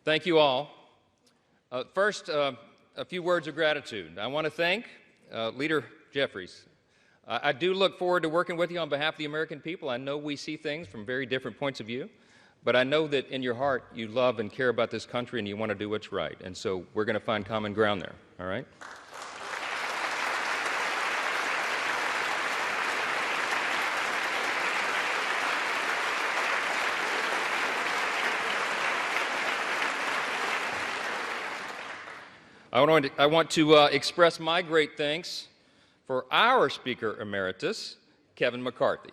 Thank you all. First, a few words of gratitude. I want to thank Leader Jeffries. I do look forward to working with you on behalf of the American people. I know we see things from very different points of view, but I know that in your heart you love and care about this country and you want to do what's right. And so we're going to find common ground there, all right? I want to express my great thanks for our Speaker Emeritus, Kevin McCarthy.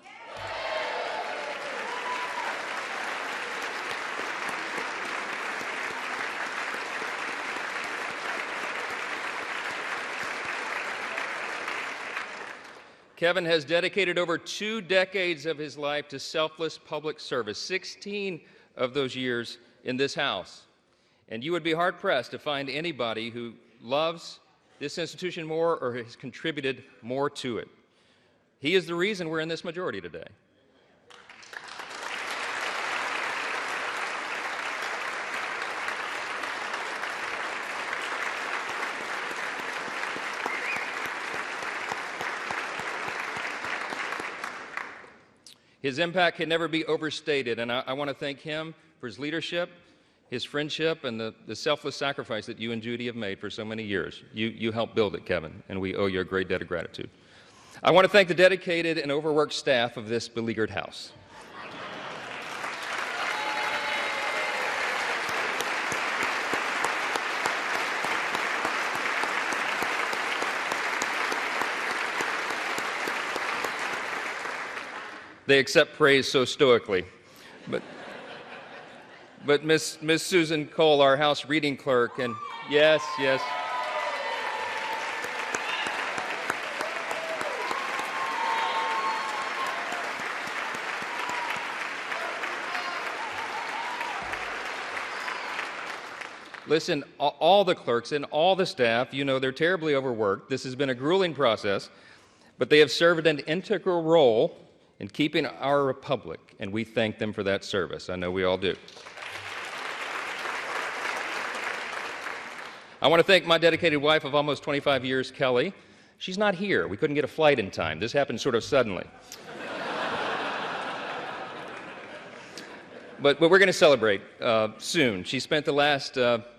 Kevin has dedicated over 2 decades of his life to selfless public service, 16 of those years in this House. And you would be hard-pressed to find anybody who loves this institution more or has contributed more to it. He is the reason we're in this majority today. His impact can never be overstated, and I want to thank him for his leadership, his friendship, and the selfless sacrifice that you and Judy have made for so many years. You helped build it, Kevin, and we owe you a great debt of gratitude. I want to thank the dedicated and overworked staff of this beleaguered House. They accept praise so stoically. But Miss Susan Cole, our House reading clerk, and yes. Listen, all the clerks and all the staff, you know they're terribly overworked. This has been a grueling process, but they have served an integral role in keeping our republic, and we thank them for that service. I know we all do. I want to thank my dedicated wife of almost 25 years, Kelly. She's not here. We couldn't get a flight in time. This happened sort of suddenly. But we're going to celebrate soon. She spent the last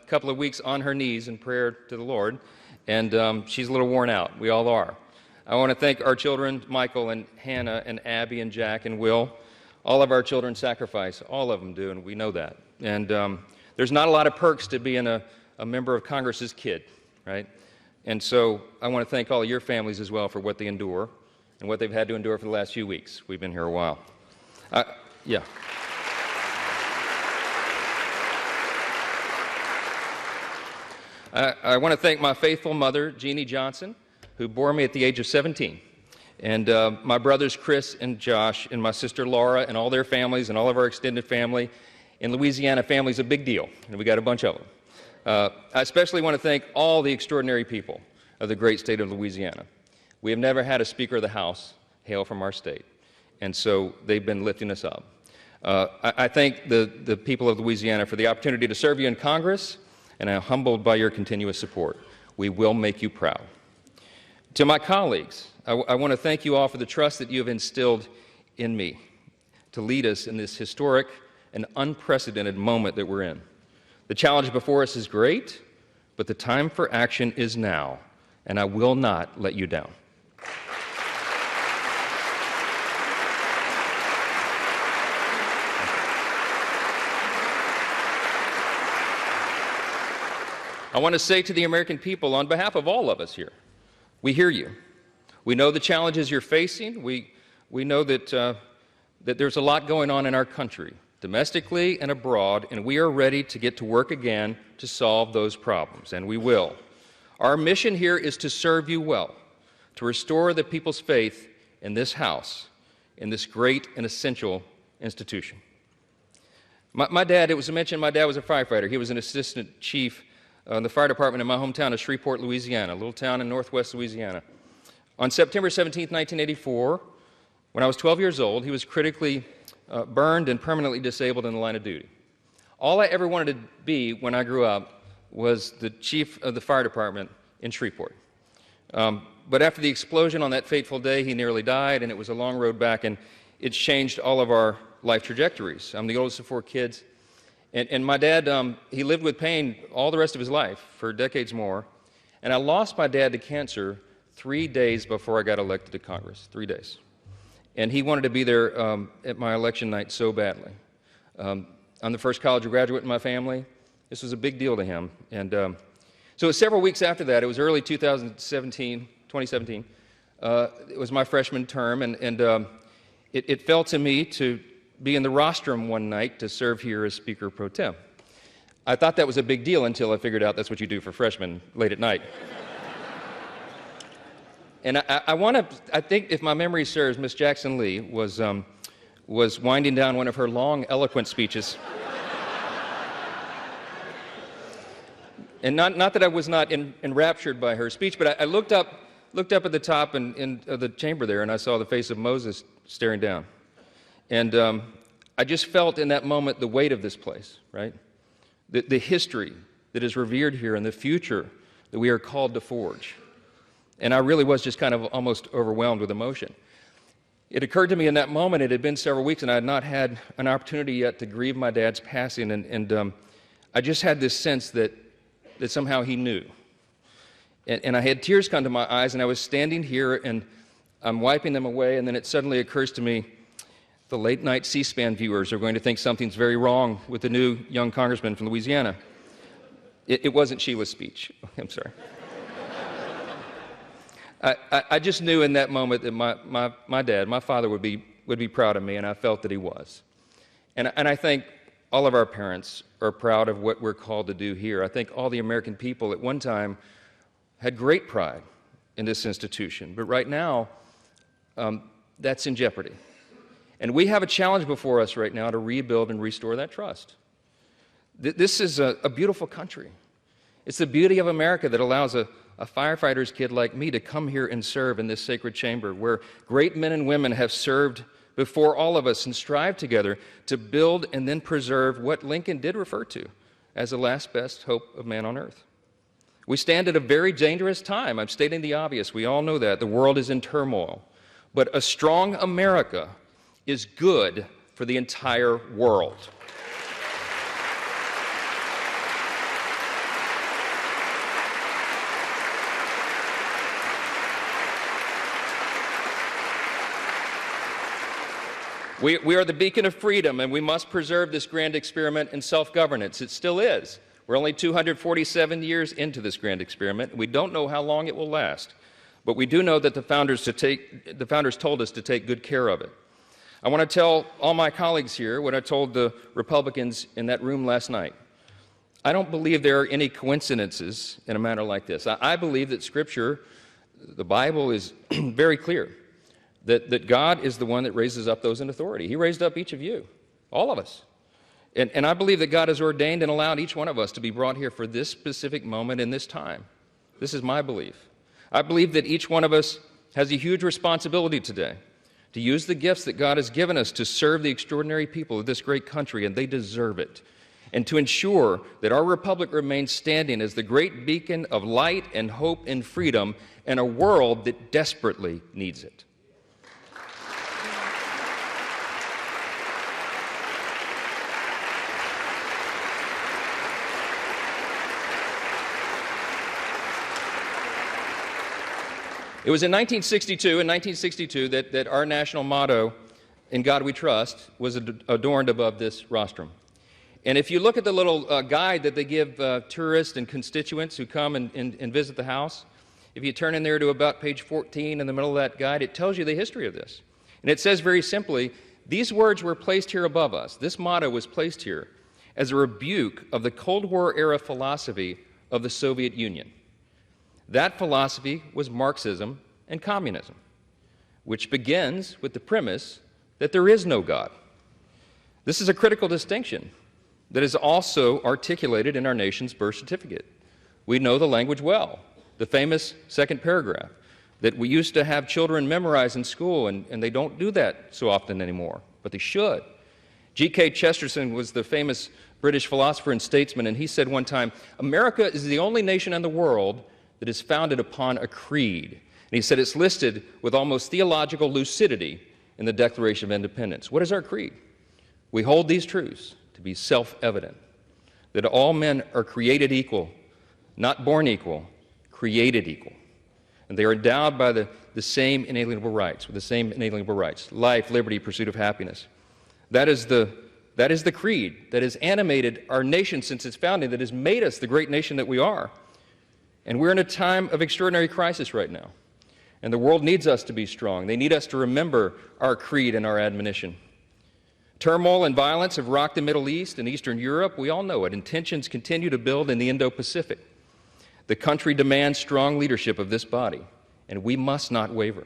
couple of weeks on her knees in prayer to the Lord, and she's a little worn out. We all are. I want to thank our children, Michael and Hannah and Abby and Jack and Will. All of our children sacrifice. All of them do, and we know that. And there's not a lot of perks to being a member of Congress's kid, right? And so I want to thank all of your families as well for what they endure and what they've had to endure for the last few weeks. We've been here a while. Yeah. I want to thank my faithful mother, Jeannie Johnson, who bore me at the age of 17, and my brothers Chris and Josh, and my sister Laura, and all their families, and all of our extended family. In Louisiana, family's a big deal, and we got a bunch of them. I especially want to thank all the extraordinary people of the great state of Louisiana. We have never had a Speaker of the House hail from our state, and so they've been lifting us up. I thank the people of Louisiana for the opportunity to serve you in Congress, and I'm humbled by your continuous support. We will make you proud. To my colleagues, I want to thank you all for the trust that you have instilled in me to lead us in this historic and unprecedented moment that we're in. The challenge before us is great, but the time for action is now, and I will not let you down. I want to say to the American people, on behalf of all of us here, we hear you. We know the challenges you're facing. We know that there's a lot going on in our country, domestically and abroad, and we are ready to get to work again to solve those problems, and we will. Our mission here is to serve you well, to restore the people's faith in this House, in this great and essential institution. My dad, it was mentioned, my dad was a firefighter. He was an assistant chief in the fire department in my hometown of Shreveport, Louisiana, a little town in northwest Louisiana. On September 17, 1984, when I was 12 years old, he was critically burned and permanently disabled in the line of duty. All I ever wanted to be when I grew up was the chief of the fire department in Shreveport. But after the explosion on that fateful day, he nearly died, and it was a long road back, and it's changed all of our life trajectories. I'm the oldest of 4 kids, and my dad, he lived with pain all the rest of his life, for decades more, and I lost my dad to cancer 3 days before I got elected to Congress, 3 days. And he wanted to be there at my election night so badly. I'm the first college graduate in my family. This was a big deal to him. And so it was several weeks after that. It was early 2017. It was my freshman term, and it fell to me to be in the rostrum one night to serve here as Speaker Pro Tem. I thought that was a big deal until I figured out that's what you do for freshmen late at night. And I think, if my memory serves, Miss Jackson Lee was winding down one of her long, eloquent speeches. And not that I was not enraptured by her speech, but I looked up at the top of the chamber there, and I saw the face of Moses staring down. And I just felt in that moment the weight of this place, right? The history that is revered here and the future that we are called to forge. And I really was just kind of almost overwhelmed with emotion. It occurred to me in that moment, it had been several weeks, and I had not had an opportunity yet to grieve my dad's passing, and I just had this sense that somehow he knew. And I had tears come to my eyes, and I was standing here, and I'm wiping them away, and then it suddenly occurs to me, the late-night C-SPAN viewers are going to think something's very wrong with the new young congressman from Louisiana. It wasn't Sheila's speech. I'm sorry. I just knew in that moment that my dad, my father, would be proud of me, and I felt that he was. And I think all of our parents are proud of what we're called to do here. I think all the American people at one time had great pride in this institution, but right now, that's in jeopardy. And we have a challenge before us right now to rebuild and restore that trust. This is a beautiful country. It's the beauty of America that allows a firefighter's kid like me to come here and serve in this sacred chamber where great men and women have served before all of us and strive together to build and then preserve what Lincoln did refer to as the last best hope of man on earth. We stand at a very dangerous time. I'm stating the obvious. We all know that. The world is in turmoil. But a strong America is good for the entire world. We are the beacon of freedom, and we must preserve this grand experiment in self-governance. It still is. We're only 247 years into this grand experiment. We don't know how long it will last, but we do know that the founders told us to take good care of it. I want to tell all my colleagues here what I told the Republicans in that room last night. I don't believe there are any coincidences in a matter like this. I believe that Scripture, the Bible, is very clear. That God is the one that raises up those in authority. He raised up each of you, all of us. And I believe that God has ordained and allowed each one of us to be brought here for this specific moment in this time. This is my belief. I believe that each one of us has a huge responsibility today to use the gifts that God has given us to serve the extraordinary people of this great country, and they deserve it, and to ensure that our republic remains standing as the great beacon of light and hope and freedom in a world that desperately needs it. It was in 1962, that our national motto, "In God We Trust," was adorned above this rostrum. And if you look at the little guide that they give tourists and constituents who come and visit the house, if you turn in there to about page 14 in the middle of that guide, it tells you the history of this. And it says very simply, these words were placed here above us. This motto was placed here as a rebuke of the Cold War era philosophy of the Soviet Union. That philosophy was Marxism and communism, which begins with the premise that there is no God. This is a critical distinction that is also articulated in our nation's birth certificate. We know the language well, the famous second paragraph that we used to have children memorize in school, and they don't do that so often anymore, but they should. G.K. Chesterton was the famous British philosopher and statesman, and he said one time, America is the only nation in the world that is founded upon a creed. And he said it's listed with almost theological lucidity in the Declaration of Independence. What is our creed? We hold these truths to be self-evident, that all men are created equal, not born equal, created equal. And they are endowed by the same inalienable rights, with the same inalienable rights: life, liberty, pursuit of happiness. That is the creed that has animated our nation since its founding, that has made us the great nation that we are. And we're in a time of extraordinary crisis right now. And the world needs us to be strong. They need us to remember our creed and our admonition. Turmoil and violence have rocked the Middle East and Eastern Europe. We all know it. And tensions continue to build in the Indo-Pacific. The country demands strong leadership of this body, and we must not waver.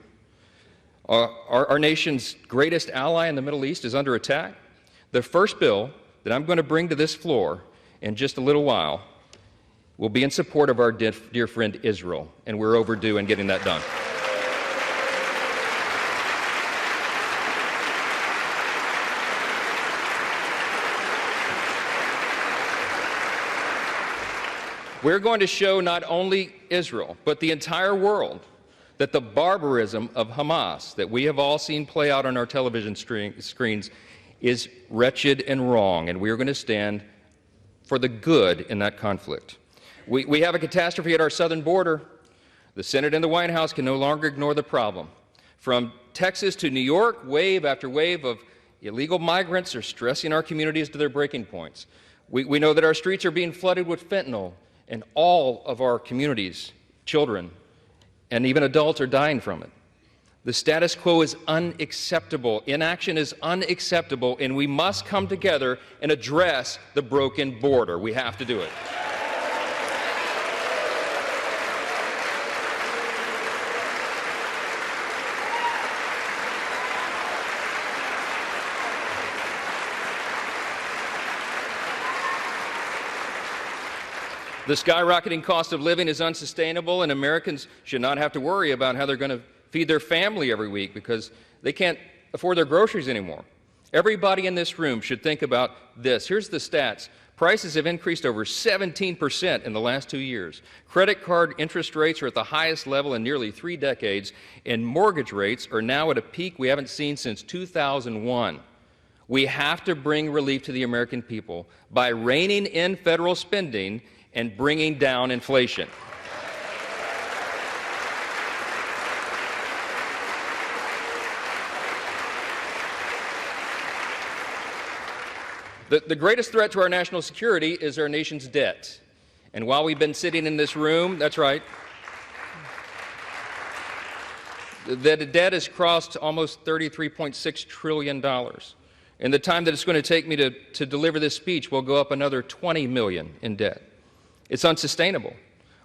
Our nation's greatest ally in the Middle East is under attack. The first bill that I'm going to bring to this floor in just a little while will be in support of our dear friend Israel, and we're overdue in getting that done. We're going to show not only Israel, but the entire world, that the barbarism of Hamas that we have all seen play out on our television screens is wretched and wrong, and we are going to stand for the good in that conflict. We have a catastrophe at our southern border. The Senate and the White House can no longer ignore the problem. From Texas to New York, wave after wave of illegal migrants are stressing our communities to their breaking points. We know that our streets are being flooded with fentanyl, and all of our communities, children, and even adults are dying from it. The status quo is unacceptable. Inaction is unacceptable, and we must come together and address the broken border. We have to do it. The skyrocketing cost of living is unsustainable, and Americans should not have to worry about how they're going to feed their family every week because they can't afford their groceries anymore. Everybody in this room should think about this. Here's the stats. Prices have increased over 17% in the last 2 years. Credit card interest rates are at the highest level in nearly 3 decades, and mortgage rates are now at a peak we haven't seen since 2001. We have to bring relief to the American people by reining in federal spending and bringing down inflation. The greatest threat to our national security is our nation's debt. And while we've been sitting in this room, that's right, the debt has crossed almost $33.6 trillion. In the time that it's going to take me to deliver this speech, we'll go up another $20 million in debt. It's unsustainable.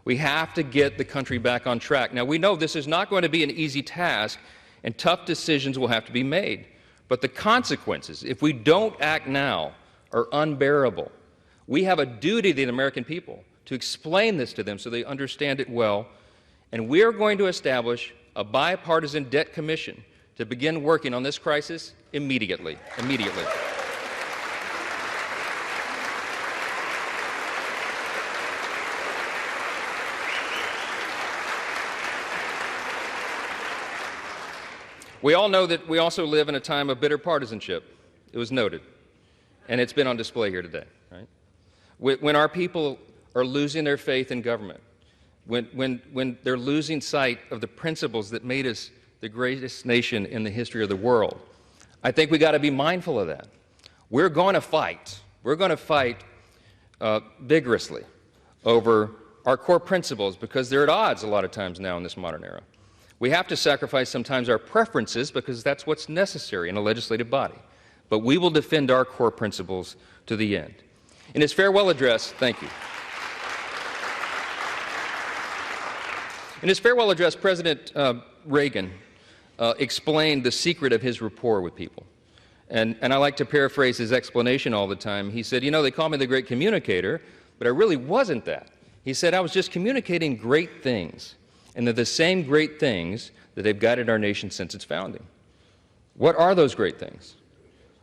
We have to get the country back on track. Now, we know this is not going to be an easy task, and tough decisions will have to be made. But the consequences, if we don't act now, are unbearable. We have a duty to the American people to explain this to them so they understand it well. And we are going to establish a bipartisan debt commission to begin working on this crisis immediately. We all know that we also live in a time of bitter partisanship. It was noted, and it's been on display here today. Right? When our people are losing their faith in government, when they're losing sight of the principles that made us the greatest nation in the history of the world, I think we got to be mindful of that. We're going to fight. We're going to fight vigorously over our core principles because they're at odds a lot of times now in this modern era. We have to sacrifice sometimes our preferences because that's what's necessary in a legislative body. But we will defend our core principles to the end. In his farewell address, thank you. In his farewell address, President Reagan explained the secret of his rapport with people. And I like to paraphrase his explanation all the time. He said, you know, they call me the great communicator, but I really wasn't that. He said, I was just communicating great things. And they're the same great things that have guided our nation since its founding. What are those great things?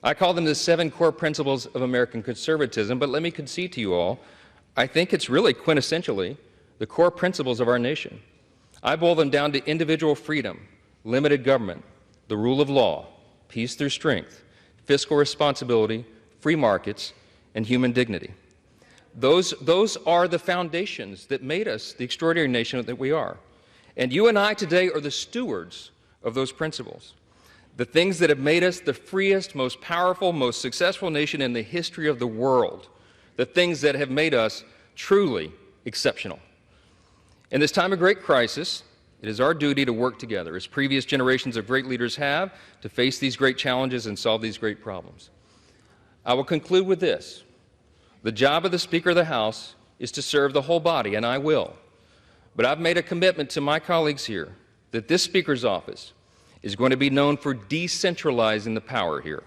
I call them the 7 core principles of American conservatism, but let me concede to you all, I think it's really quintessentially the core principles of our nation. I boil them down to individual freedom, limited government, the rule of law, peace through strength, fiscal responsibility, free markets, and human dignity. Those are the foundations that made us the extraordinary nation that we are. And you and I today are the stewards of those principles. The things that have made us the freest, most powerful, most successful nation in the history of the world. The things that have made us truly exceptional. In this time of great crisis, it is our duty to work together, as previous generations of great leaders have, to face these great challenges and solve these great problems. I will conclude with this. The job of the Speaker of the House is to serve the whole body, and I will. But I've made a commitment to my colleagues here that this Speaker's office is going to be known for decentralizing the power here.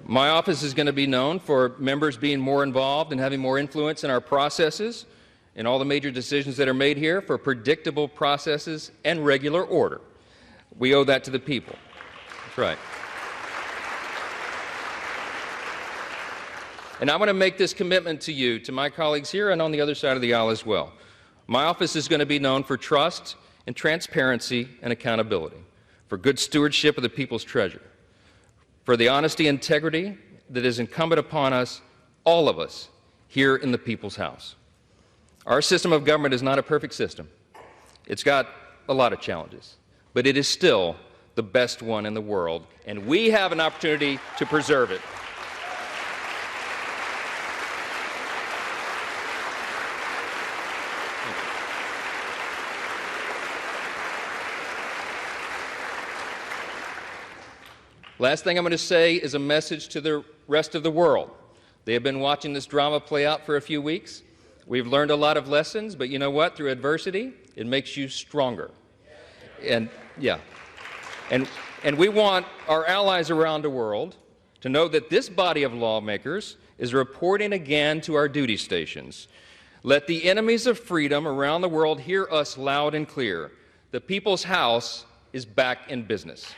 My office is going to be known for members being more involved and having more influence in our processes and all the major decisions that are made here, for predictable processes and regular order. We owe that to the people. That's right. And I want to make this commitment to you, to my colleagues here and on the other side of the aisle as well. My office is going to be known for trust and transparency and accountability, for good stewardship of the people's treasure, for the honesty and integrity that is incumbent upon us, all of us, here in the People's House. Our system of government is not a perfect system. It's got a lot of challenges, but it is still the best one in the world, and we have an opportunity to preserve it. Last thing I'm going to say is a message to the rest of the world. They have been watching this drama play out for a few weeks. We've learned a lot of lessons, but you know what? Through adversity, it makes you stronger. And we want our allies around the world to know that this body of lawmakers is reporting again to our duty stations. Let the enemies of freedom around the world hear us loud and clear. The People's House is back in business.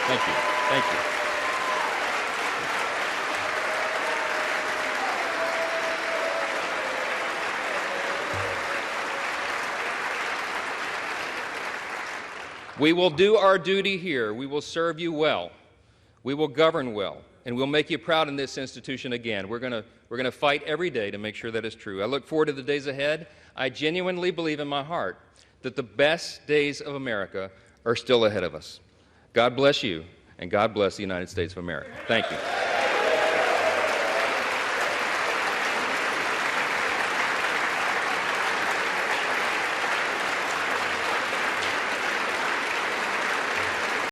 Thank you. Thank you. We will do our duty here. We will serve you well. We will govern well, and we'll make you proud in this institution again. We're going to fight every day to make sure that is true. I look forward to the days ahead. I genuinely believe in my heart that the best days of America are still ahead of us. God bless you, and God bless the United States of America. Thank you.